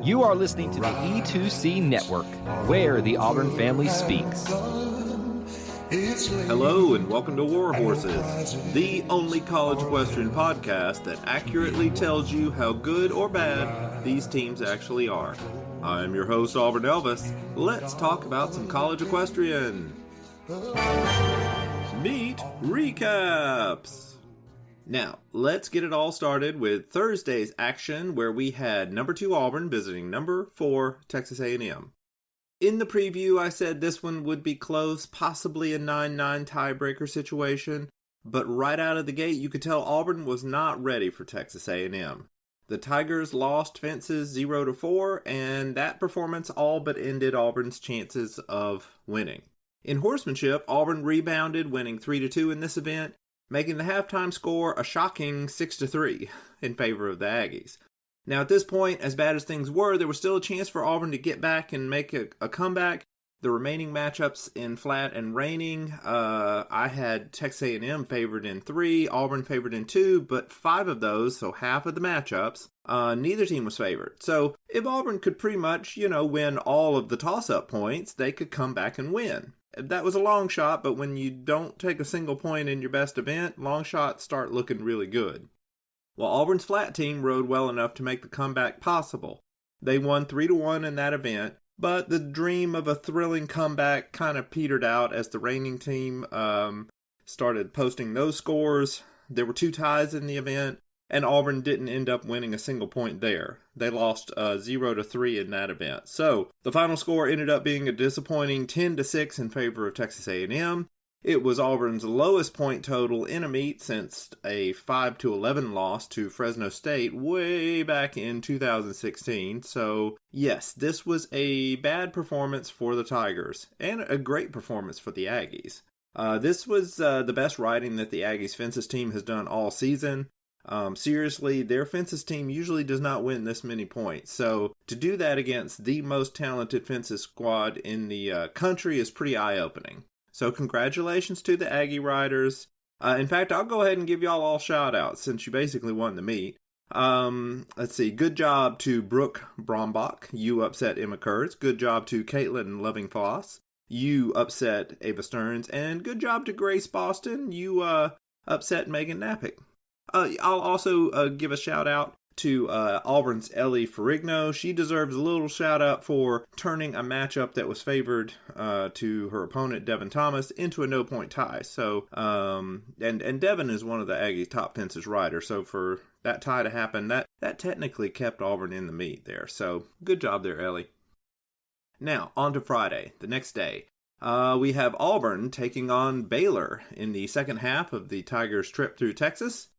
You are listening to the E2C Network, where the Auburn family speaks. Hello and welcome to War Horses, the only college equestrian podcast that accurately tells you how good or bad these teams actually are. I'm your host, Auburn Elvis. Let's talk about some college equestrian. Meet recaps. Now, let's get it all started with Thursday's action where we had number 2 Auburn visiting number 4 Texas A&M. In the preview, I said this one would be close, possibly a 9-9 tiebreaker situation, but right out of the gate, you could tell Auburn was not ready for Texas A&M. The Tigers lost fences 0-4, and that performance all but ended Auburn's chances of winning. In horsemanship, Auburn rebounded, winning 3-2 in this event, making the halftime score a shocking 6-3 in favor of the Aggies. Now at this point, as bad as things were, there was still a chance for Auburn to get back and make a comeback. The remaining matchups in flat and reining, I had Texas A&M favored in 3, Auburn favored in 2, but 5 of those, so half of the matchups, neither team was favored. So if Auburn could pretty much, win all of the toss-up points, they could come back and win. That was a long shot, but when you don't take a single point in your best event, long shots start looking really good. Well, Auburn's flat team rode well enough to make the comeback possible. They won 3-1 in that event, but the dream of a thrilling comeback kind of petered out as the reigning team started posting those scores. There were 2 ties in the event, and Auburn didn't end up winning a single point there. They lost 0-3 in that event. So the final score ended up being a disappointing 10-6 in favor of Texas A&M. It was Auburn's lowest point total in a meet since a 5-11 loss to Fresno State way back in 2016. So yes, this was a bad performance for the Tigers and a great performance for the Aggies. This was the best riding that the Aggies fences team has done all season. Seriously, their fences team usually does not win this many points, so to do that against the most talented fences squad in the country is pretty eye-opening. So congratulations to the Aggie riders. In fact, I'll go ahead and give y'all all shout-outs since you basically won the meet. Let's see, good job to Brooke Brombach, you upset Emma Kurtz. Good job to Caitlin Loving-Foss, you upset Ava Stearns. And good job to Grace Boston, you upset Megan Nappick. I'll also give a shout out to Auburn's Ellie Ferrigno. She deserves a little shout out for turning a matchup that was favored to her opponent Devin Thomas into a no point tie. So and Devin is one of the Aggies' top fences riders. So for that tie to happen, that technically kept Auburn in the meet there. So good job there, Ellie. Now on to Friday, the next day. We have Auburn taking on Baylor in the second half of the Tigers' trip through Texas.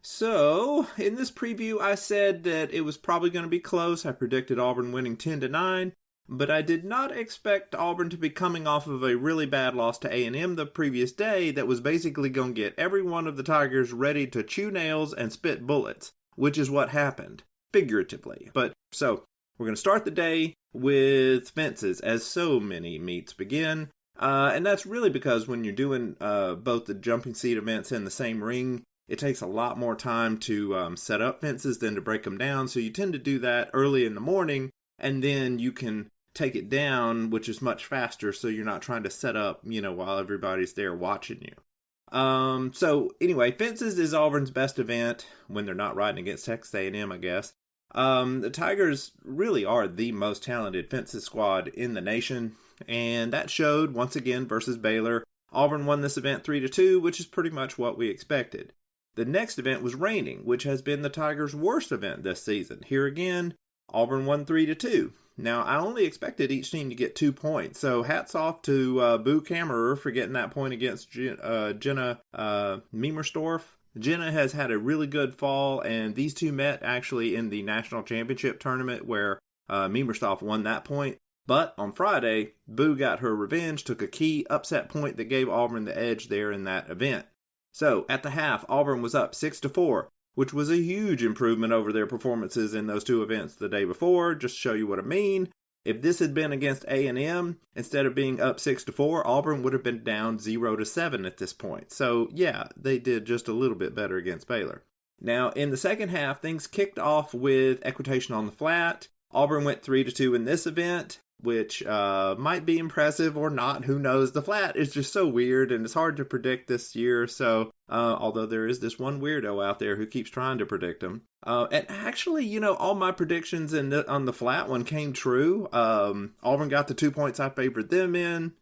So, in this preview, I said that it was probably going to be close. I predicted Auburn winning 10-9, but I did not expect Auburn to be coming off of a really bad loss to A&M the previous day that was basically going to get every one of the Tigers ready to chew nails and spit bullets, which is what happened, figuratively. But, so, we're going to start the day with fences, as so many meets begin. And that's really because when you're doing both the jumping seat events in the same ring, it takes a lot more time to set up fences than to break them down, so you tend to do that early in the morning, and then you can take it down, which is much faster, so you're not trying to set up, while everybody's there watching you. So anyway, fences is Auburn's best event when they're not riding against Texas A&M, I guess. The Tigers really are the most talented fences squad in the nation, and that showed once again versus Baylor. Auburn won this event 3-2, which is pretty much what we expected. The next event was reining, which has been the Tigers' worst event this season. Here again, Auburn won 3-2. Now, I only expected each team to get 2 points, so hats off to Boo Kammerer for getting that point against Jenna Miemersdorf. Jenna has had a really good fall, and these two met actually in the national championship tournament where Miemersdorf won that point. But on Friday, Boo got her revenge, took a key upset point that gave Auburn the edge there in that event. So, at the half, Auburn was up 6-4, which was a huge improvement over their performances in those 2 events the day before. Just to show you what I mean, if this had been against A&M, instead of being up 6-4, Auburn would have been down 0-7 at this point. So, yeah, they did just a little bit better against Baylor. Now, in the second half, things kicked off with equitation on the flat. Auburn went 3-2 in this event, which might be impressive or not. Who knows? The flat is just so weird, and it's hard to predict this year. So, although there is this one weirdo out there who keeps trying to predict them. And actually, all my predictions on the flat one came true. Auburn got the 2 points I favored them in,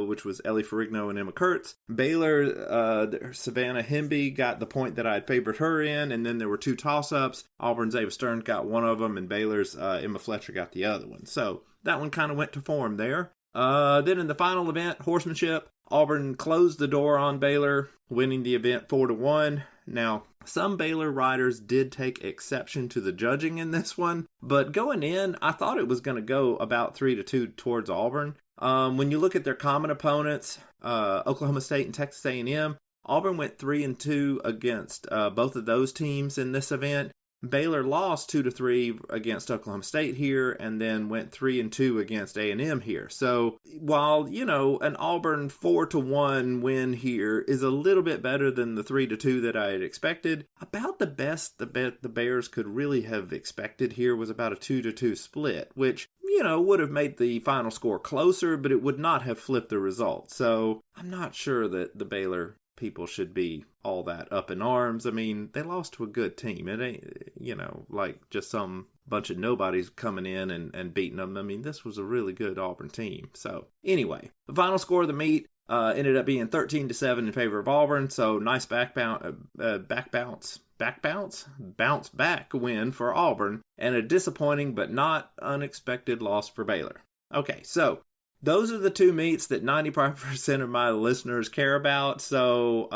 which was Ellie Ferrigno and Emma Kurtz. Baylor, Savannah Hemby got the point that I had favored her in, and then there were 2 toss-ups. Auburn's Ava Stern got one of them, and Baylor's Emma Fletcher got the other one. So that one kind of went to form there. Then in the final event, horsemanship, Auburn closed the door on Baylor, winning the event 4-1. Now, some Baylor riders did take exception to the judging in this one, but going in, I thought it was going to go about 3-2 towards Auburn. When you look at their common opponents, Oklahoma State and Texas A&M, Auburn went 3-2 against both of those teams in this event. Baylor lost 2-3 against Oklahoma State here, and then went 3-2 against A&M here. So while, an Auburn 4-1 win here is a little bit better than the 3-2 that I had expected, about the best the Bears could really have expected here was about a 2-2 split, which, would have made the final score closer, but it would not have flipped the result. So I'm not sure that the Baylor people should be all that up in arms. I mean, they lost to a good team. It ain't, like just some bunch of nobodies coming in and beating them. I mean, this was a really good Auburn team. So anyway, the final score of the meet ended up being 13-7 in favor of Auburn. So nice bounce back win for Auburn, and a disappointing but not unexpected loss for Baylor. Okay, so those are the 2 meets that 95% of my listeners care about. So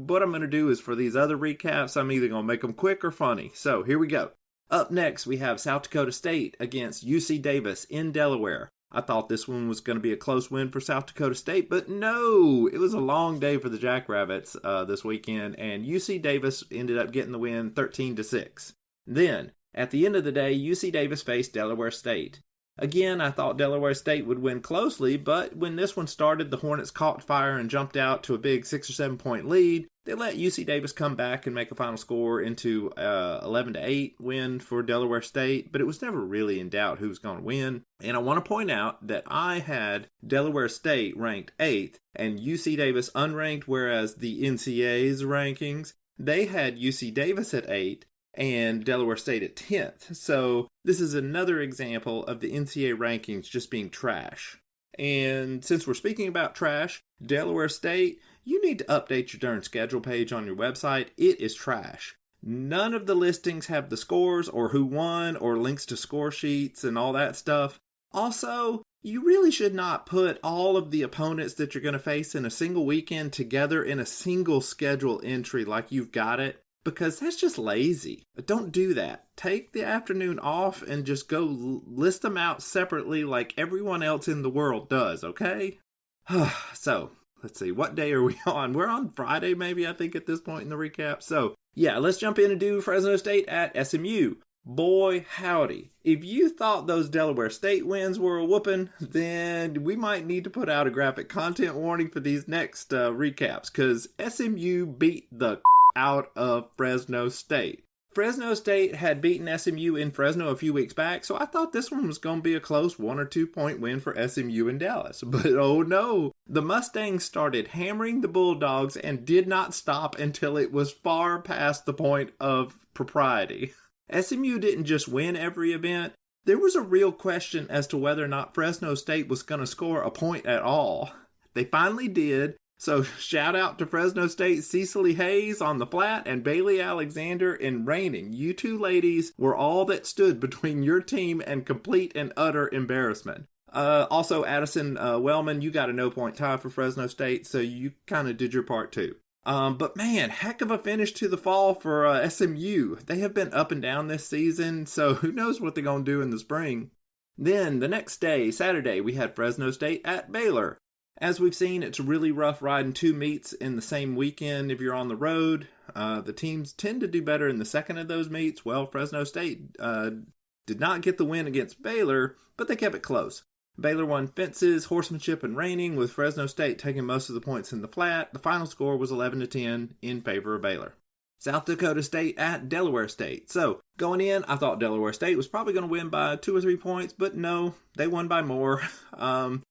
what I'm going to do is for these other recaps, I'm either going to make them quick or funny. So here we go. Up next, we have South Dakota State against UC Davis in Delaware. I thought this one was going to be a close win for South Dakota State, but no, it was a long day for the Jackrabbits this weekend, and UC Davis ended up getting the win 13-6. Then, at the end of the day, UC Davis faced Delaware State. Again, I thought Delaware State would win closely, but when this one started, the Hornets caught fire and jumped out to a big 6 or 7 point lead. They let UC Davis come back and make a final score into 11-8 win for Delaware State, but it was never really in doubt who was going to win. And I want to point out that I had Delaware State ranked 8th and UC Davis unranked, whereas the NCEA's rankings, they had UC Davis at 8 and Delaware State at 10th. So this is another example of the NCAA rankings just being trash. And since we're speaking about trash, Delaware State, you need to update your darn schedule page on your website. It is trash. None of the listings have the scores or who won or links to score sheets and all that stuff. Also, you really should not put all of the opponents that you're going to face in a single weekend together in a single schedule entry like you've got it, because that's just lazy. Don't do that. Take the afternoon off and just go list them out separately like everyone else in the world does, okay? So, let's see, what day are we on? We're on Friday, maybe, I think, at this point in the recap. So, yeah, let's jump in and do Fresno State at SMU. Boy, howdy. If you thought those Delaware State wins were a whooping, then we might need to put out a graphic content warning for these next recaps, because SMU beat the out of Fresno State. Fresno State had beaten SMU in Fresno a few weeks back, so I thought this one was going to be a close 1 or 2 point win for SMU in Dallas. But oh no, the Mustangs started hammering the Bulldogs and did not stop until it was far past the point of propriety. SMU didn't just win every event. There was a real question as to whether or not Fresno State was going to score a point at all. They finally did. So shout out to Fresno State Cecily Hayes on the flat and Bailey Alexander in reining. You two ladies were all that stood between your team and complete and utter embarrassment. Also, Addison Wellman, you got a no-point tie for Fresno State, so you kind of did your part too. But man, heck of a finish to the fall for SMU. They have been up and down this season, so who knows what they're going to do in the spring. Then the next day, Saturday, we had Fresno State at Baylor. As we've seen, it's really rough riding 2 meets in the same weekend if you're on the road. The teams tend to do better in the second of those meets. Well, Fresno State did not get the win against Baylor, but they kept it close. Baylor won fences, horsemanship, and reining, with Fresno State taking most of the points in the flat. The final score was 11-10 in favor of Baylor. South Dakota State at Delaware State. So going in, I thought Delaware State was probably going to win by 2 or 3 points, but no, they won by more.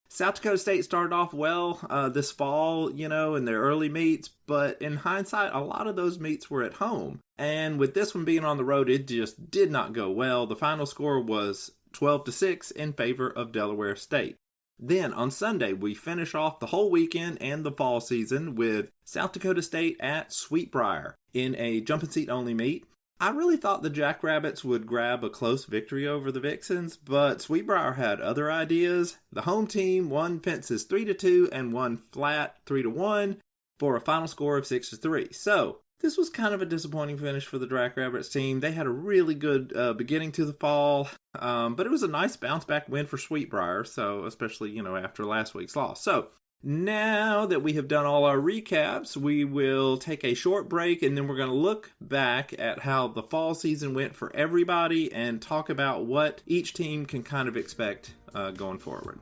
South Dakota State started off well this fall, in their early meets, but in hindsight, a lot of those meets were at home. And with this one being on the road, it just did not go well. The final score was 12-6 in favor of Delaware State. Then on Sunday, we finish off the whole weekend and the fall season with South Dakota State at Sweetbriar in a jumping seat only meet. I really thought the Jackrabbits would grab a close victory over the Vixens, but Sweetbriar had other ideas. The home team won fences 3-2 and won flat 3-1 for a final score of 6-3. So this was kind of a disappointing finish for the Jackrabbits team. They had a really good beginning to the fall, but it was a nice bounce back win for Sweetbriar, so especially, after last week's loss. So now that we have done all our recaps, we will take a short break and then we're going to look back at how the fall season went for everybody and talk about what each team can kind of expect going forward.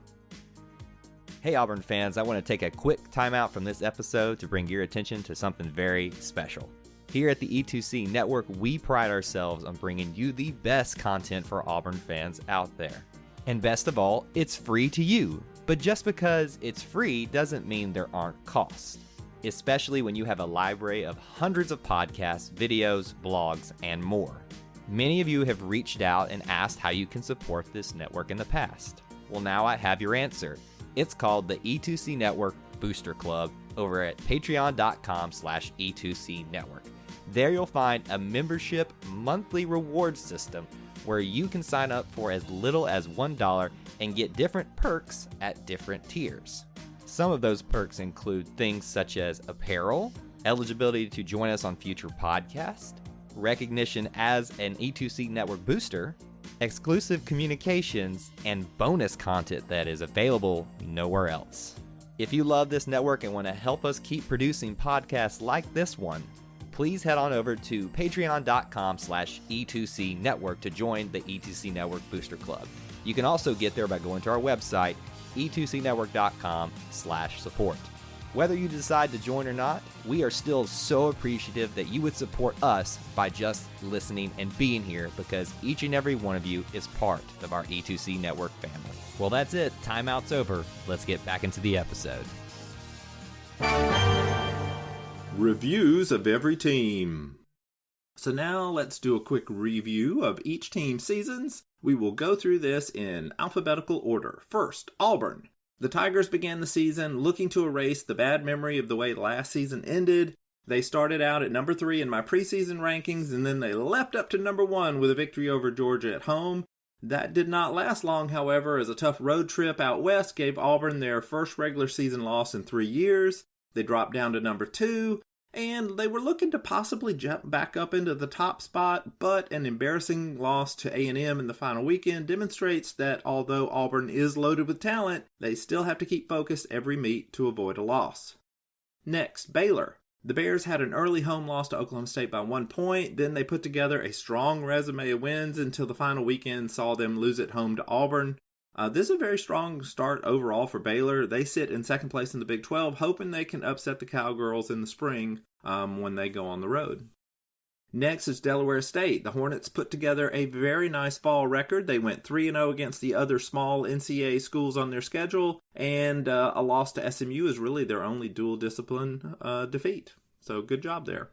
Hey Auburn fans, I want to take a quick timeout from this episode to bring your attention to something very special. Here at the E2C Network, we pride ourselves on bringing you the best content for Auburn fans out there. And best of all, it's free to you. But just because it's free doesn't mean there aren't costs, especially when you have a library of hundreds of podcasts, videos, blogs, and more. Many of you have reached out and asked how you can support this network in the past. Well, now I have your answer. It's called the E2C Network Booster Club over at patreon.com/E2C Network. There you'll find a membership monthly reward system where you can sign up for as little as $1 and get different perks at different tiers. Some of those perks include things such as apparel, eligibility to join us on future podcasts, recognition as an E2C Network booster, exclusive communications, and bonus content that is available nowhere else. If you love this network and want to help us keep producing podcasts like this one, please head on over to patreon.com/E2C Network to join the E2C Network Booster Club. You can also get there by going to our website, e2cnetwork.com/support. Whether you decide to join or not, we are still so appreciative that you would support us by just listening and being here, because each and every one of you is part of our E2C Network family. Well, that's it. Timeout's over. Let's get back into the episode. Reviews of every team. So now let's do a quick review of each team's seasons. We will go through this in alphabetical order. First, Auburn. The Tigers began the season looking to erase the bad memory of the way last season ended. They started out at number 3 in my preseason rankings, and then they leapt up to number 1 with a victory over Georgia at home. That did not last long, however, as a tough road trip out west gave Auburn their first regular season loss in 3 years. They dropped down to number 2, and they were looking to possibly jump back up into the top spot, but an embarrassing loss to A&M in the final weekend demonstrates that although Auburn is loaded with talent, they still have to keep focused every meet to avoid a loss. Next, Baylor. The Bears had an early home loss to Oklahoma State by 1 point, then they put together a strong resume of wins until the final weekend saw them lose at home to Auburn. This is a very strong start overall for Baylor. They sit in second place in the Big 12, hoping they can upset the Cowgirls in the spring when they go on the road. Next is Delaware State. The Hornets put together a very nice fall record. They went 3-0 against the other small NCEA schools on their schedule, and a loss to SMU is really their only dual discipline defeat. So good job there.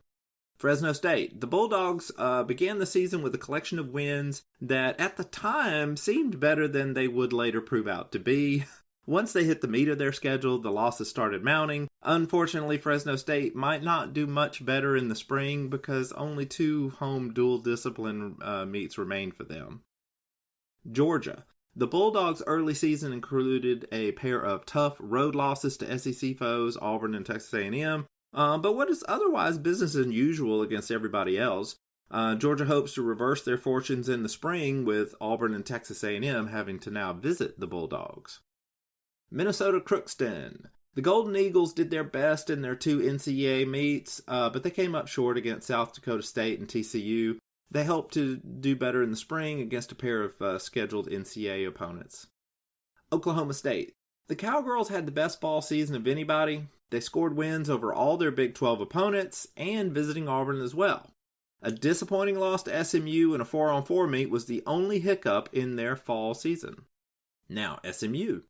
Fresno State. The Bulldogs began the season with a collection of wins that at the time seemed better than they would later prove out to be. Once they hit the meat of their schedule, the losses started mounting. Unfortunately, Fresno State might not do much better in the spring because only 2 home dual discipline meets remained for them. Georgia. The Bulldogs' early season included a pair of tough road losses to SEC foes, Auburn and Texas A&M. But what is otherwise business as usual against everybody else. Georgia hopes to reverse their fortunes in the spring, with Auburn and Texas A&M having to now visit the Bulldogs. Minnesota Crookston. The Golden Eagles did their best in their 2 NCEA meets, but they came up short against South Dakota State and TCU. They hope to do better in the spring against a pair of scheduled NCEA opponents. Oklahoma State. The Cowgirls had the best fall season of anybody. They scored wins over all their Big 12 opponents and visiting Auburn as well. A disappointing loss to SMU in a 4-on-4 meet was the only hiccup in their fall season. Now, SMU.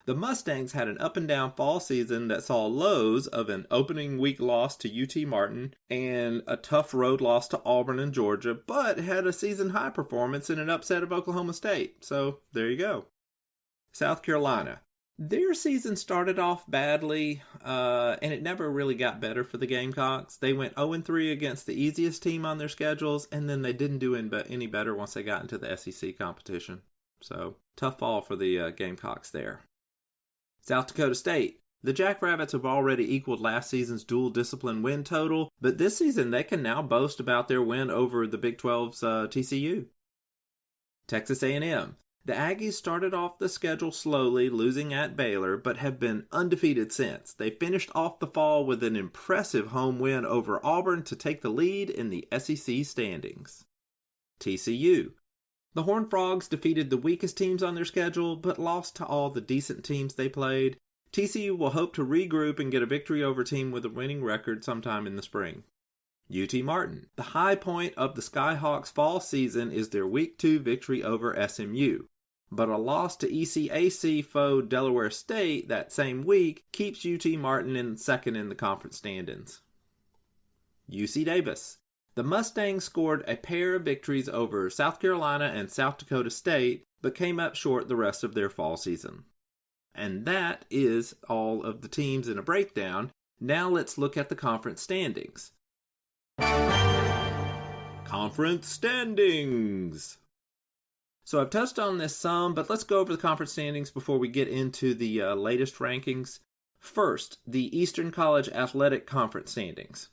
The Mustangs had an up-and-down fall season that saw lows of an opening week loss to UT Martin and a tough road loss to Auburn and Georgia, but had a season-high performance in an upset of Oklahoma State. So, there you go. South Carolina. Their season started off badly, and it never really got better for the Gamecocks. They went 0-3 against the easiest team on their schedules, and then they didn't do any better once they got into the SEC competition. So, tough fall for the Gamecocks there. South Dakota State. The Jackrabbits have already equaled last season's dual discipline win total, but this season they can now boast about their win over the Big 12's TCU. Texas A&M. The Aggies started off the schedule slowly, losing at Baylor, but have been undefeated since. They finished off the fall with an impressive home win over Auburn to take the lead in the SEC standings. TCU. The Horned Frogs defeated the weakest teams on their schedule, but lost to all the decent teams they played. TCU will hope to regroup and get a victory over a team with a winning record sometime in the spring. UT Martin. The high point of the Skyhawks' fall season is their Week 2 victory over SMU. But a loss to ECAC foe Delaware State that same week keeps UT Martin in second in the conference standings. UC Davis. The Mustangs scored a pair of victories over South Carolina and South Dakota State, but came up short the rest of their fall season. And that is all of the teams in a breakdown. Now let's look at the conference standings. Conference standings! So I've touched on this some, but let's go over the conference standings before we get into the latest rankings. First, the Eastern College Athletic Conference standings.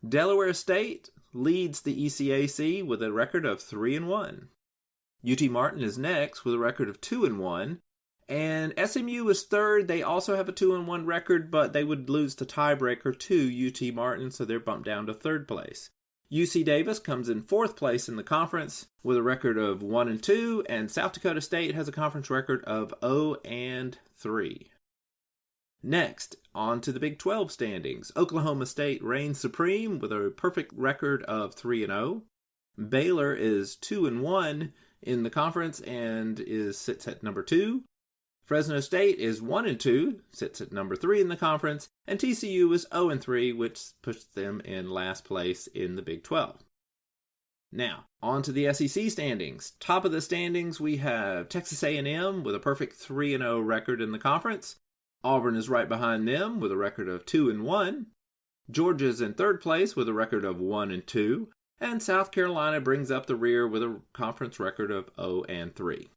Delaware State leads the ECAC with a record of 3-1. UT Martin is next with a record of 2-1. And SMU is third. They also have a 2-1 record, but they would lose the tiebreaker to UT Martin, so they're bumped down to third place. UC Davis comes in fourth place in the conference with a record of 1-2, and South Dakota State has a conference record of 0-3. Next, on to the Big 12 standings. Oklahoma State reigns supreme with a perfect record of 3-0. Baylor is 2-1 in the conference and sits at number 2. Fresno State is 1-2, sits at number 3 in the conference, and TCU is 0-3, which puts them in last place in the Big 12. Now, on to the SEC standings. Top of the standings, we have Texas A&M with a perfect 3-0 record in the conference. Auburn is right behind them with a record of 2-1. Georgia's in third place with a record of 1-2. And South Carolina brings up the rear with a conference record of 0-3.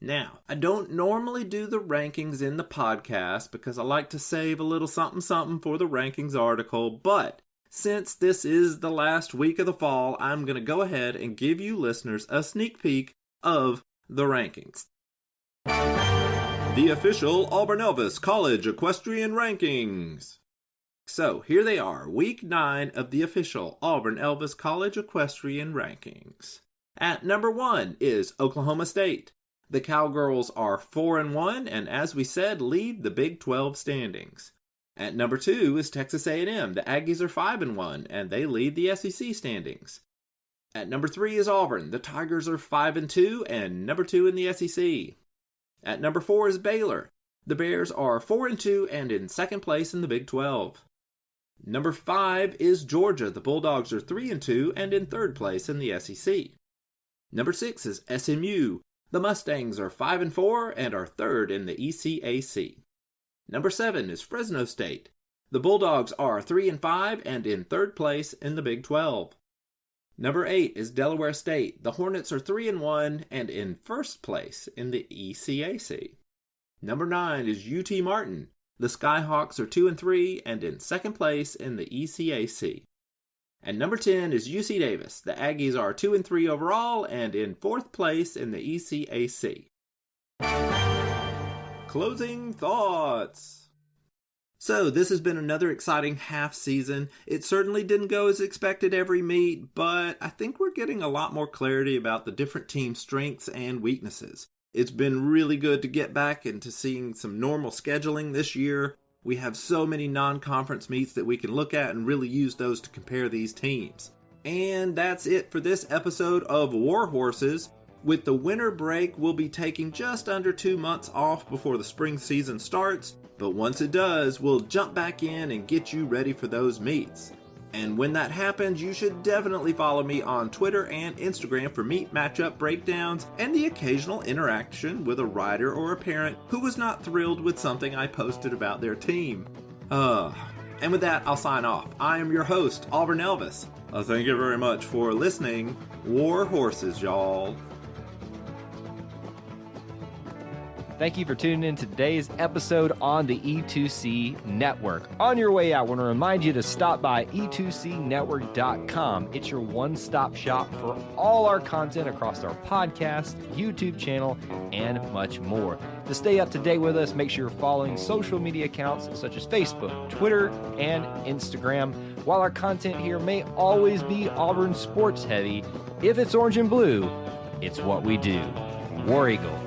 Now, I don't normally do the rankings in the podcast because I like to save a little something for the rankings article, but since this is the last week of the fall, I'm going to go ahead and give you listeners a sneak peek of the rankings. The official Auburn Elvis College Equestrian Rankings. So, here they are, Week 9 of the official Auburn Elvis College Equestrian Rankings. At number 1 is Oklahoma State. The Cowgirls are 4-1, and as we said, lead the Big 12 standings. At number 2 is Texas A&M. The Aggies are 5-1, and they lead the SEC standings. At number 3 is Auburn. The Tigers are 5-2, and number 2 in the SEC. At number 4 is Baylor. The Bears are 4-2 and in second place in the Big 12. Number 5 is Georgia. The Bulldogs are 3-2 and in third place in the SEC. Number 6 is SMU. The Mustangs are 5-4 and are third in the ECAC. Number 7 is Fresno State. The Bulldogs are 3-5 and in third place in the Big 12. Number 8 is Delaware State. The Hornets are 3-1 and in first place in the ECAC. Number 9 is UT Martin. The Skyhawks are 2-3 and in second place in the ECAC. And number 10 is UC Davis. The Aggies are 2-3 overall and in fourth place in the ECAC. Closing thoughts. So, this has been another exciting half season. It certainly didn't go as expected every meet, but I think we're getting a lot more clarity about the different team strengths and weaknesses. It's been really good to get back into seeing some normal scheduling this year. We have so many non-conference meets that we can look at and really use those to compare these teams. And that's it for this episode of War Horses. With the winter break, we'll be taking just under 2 months off before the spring season starts, but once it does, we'll jump back in and get you ready for those meets. And when that happens, you should definitely follow me on Twitter and Instagram for meet matchup breakdowns and the occasional interaction with a rider or a parent who was not thrilled with something I posted about their team. And with that, I'll sign off. I am your host, Auburn Elvis. Thank you very much for listening. War Horses, y'all. Thank you for tuning in to today's episode on the E2C Network. On your way out, I want to remind you to stop by E2CNetwork.com. It's your one-stop shop for all our content across our podcast, YouTube channel, and much more. To stay up to date with us, make sure you're following social media accounts such as Facebook, Twitter, and Instagram. While our content here may always be Auburn sports heavy, if it's orange and blue, it's what we do. War Eagle.